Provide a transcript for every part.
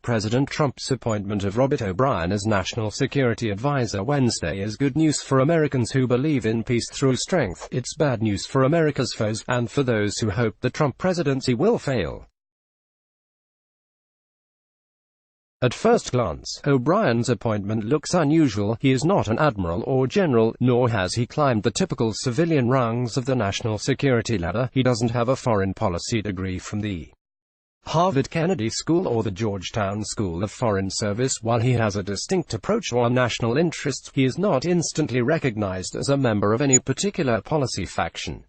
President Trump's appointment of Robert O'Brien as National Security Advisor Wednesday is good news for Americans who believe in peace through strength. It's bad news for America's foes, and for those who hope the Trump presidency will fail. At first glance, O'Brien's appointment looks unusual. He is not an admiral or general, nor has he climbed the typical civilian rungs of the national security ladder. He doesn't have a foreign policy degree from the Harvard Kennedy School or the Georgetown School of Foreign Service. While he has a distinct approach on national interests, he is not instantly recognized as a member of any particular policy faction.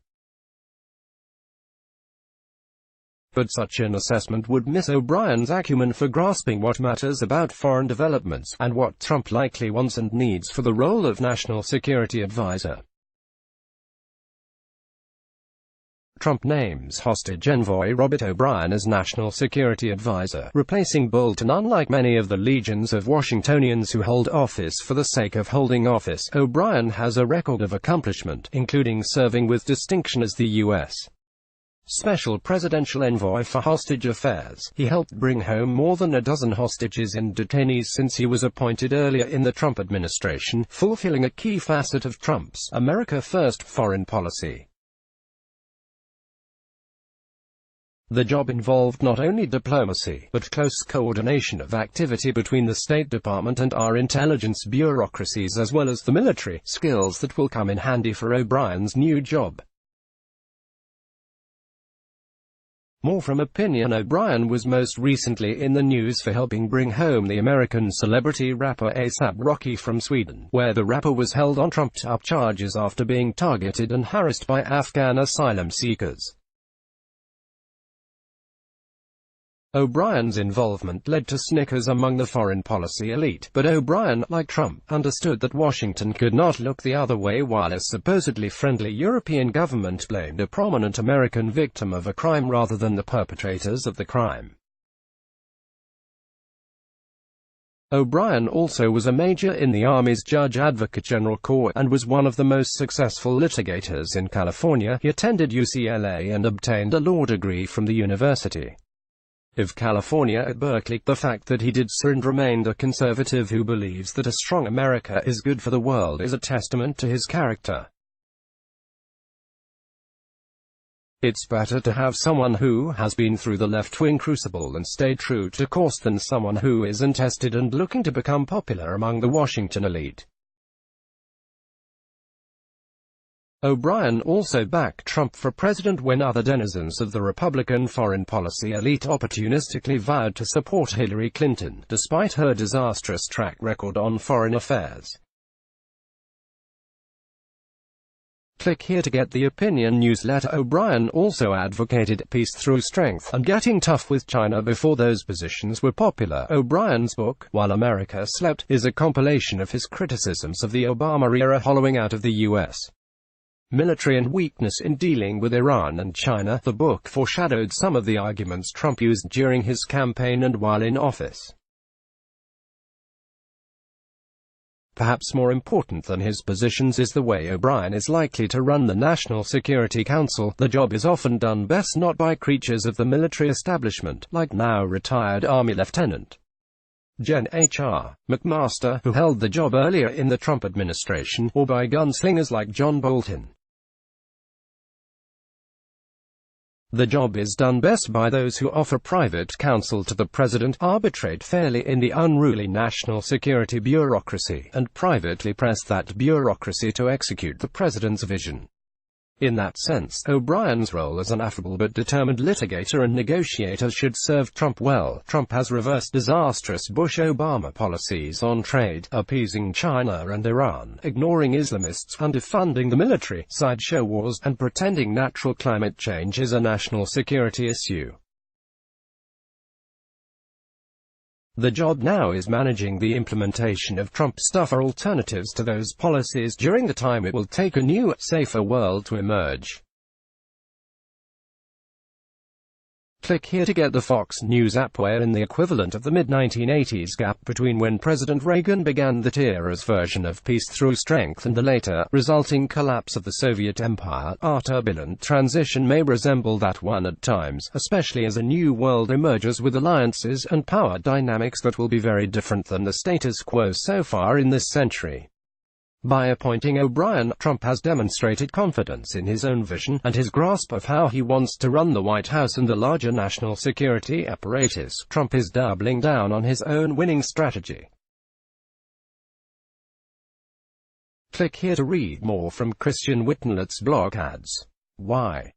But such an assessment would miss O'Brien's acumen for grasping what matters about foreign developments, and what Trump likely wants and needs for the role of National Security Advisor. Trump names hostage envoy Robert O'Brien as National Security Advisor, replacing Bolton. Unlike many of the legions of Washingtonians who hold office for the sake of holding office, O'Brien has a record of accomplishment, including serving with distinction as the U.S. Special Presidential Envoy for Hostage Affairs. He helped bring home more than a dozen hostages and detainees since he was appointed earlier in the Trump administration, fulfilling a key facet of Trump's America First foreign policy. The job involved not only diplomacy, but close coordination of activity between the State Department and our intelligence bureaucracies, as well as the military skills that will come in handy for O'Brien's new job. More from opinion. O'Brien was most recently in the news for helping bring home the American celebrity rapper A$AP Rocky from Sweden, where the rapper was held on trumped-up charges after being targeted and harassed by Afghan asylum seekers. O'Brien's involvement led to snickers among the foreign policy elite, but O'Brien, like Trump, understood that Washington could not look the other way while a supposedly friendly European government blamed a prominent American victim of a crime rather than the perpetrators of the crime. O'Brien also was a major in the Army's Judge Advocate General Corps, and was one of the most successful litigators in California. He attended UCLA and obtained a law degree from the University of California at Berkeley. The fact that he did so and remained a conservative who believes that a strong America is good for the world is a testament to his character. It's better to have someone who has been through the left-wing crucible and stayed true to course than someone who is untested and looking to become popular among the Washington elite. O'Brien also backed Trump for president when other denizens of the Republican foreign policy elite opportunistically vowed to support Hillary Clinton, despite her disastrous track record on foreign affairs. Click here to get the opinion newsletter. O'Brien also advocated peace through strength and getting tough with China before those positions were popular. O'Brien's book, While America Slept, is a compilation of his criticisms of the Obama era hollowing out of the U.S. military and weakness in dealing with Iran and China. The book foreshadowed some of the arguments Trump used during his campaign and while in office. Perhaps more important than his positions is the way O'Brien is likely to run the National Security Council. The job is often done best not by creatures of the military establishment, like now retired Army Lieutenant Gen. H.R. McMaster, who held the job earlier in the Trump administration, or by gunslingers like John Bolton. The job is done best by those who offer private counsel to the president, arbitrate fairly in the unruly national security bureaucracy, and privately press that bureaucracy to execute the president's vision. In that sense, O'Brien's role as an affable but determined litigator and negotiator should serve Trump well. Trump has reversed disastrous Bush-Obama policies on trade, appeasing China and Iran, ignoring Islamists, underfunding the military, sideshow wars, and pretending natural climate change is a national security issue. The job now is managing the implementation of Trump stuff or alternatives to those policies during the time it will take a new, safer world to emerge. Click here to get the Fox News app wherein the equivalent of the mid-1980s gap between when President Reagan began the era's version of peace through strength and the later, resulting collapse of the Soviet Empire. Our turbulent transition may resemble that one at times, especially as a new world emerges with alliances and power dynamics that will be very different than the status quo so far in this century. By appointing O'Brien, Trump has demonstrated confidence in his own vision, and his grasp of how he wants to run the White House and the larger national security apparatus. Trump is doubling down on his own winning strategy. Click here to read more from Christian Whiton. Let's block ads. Why?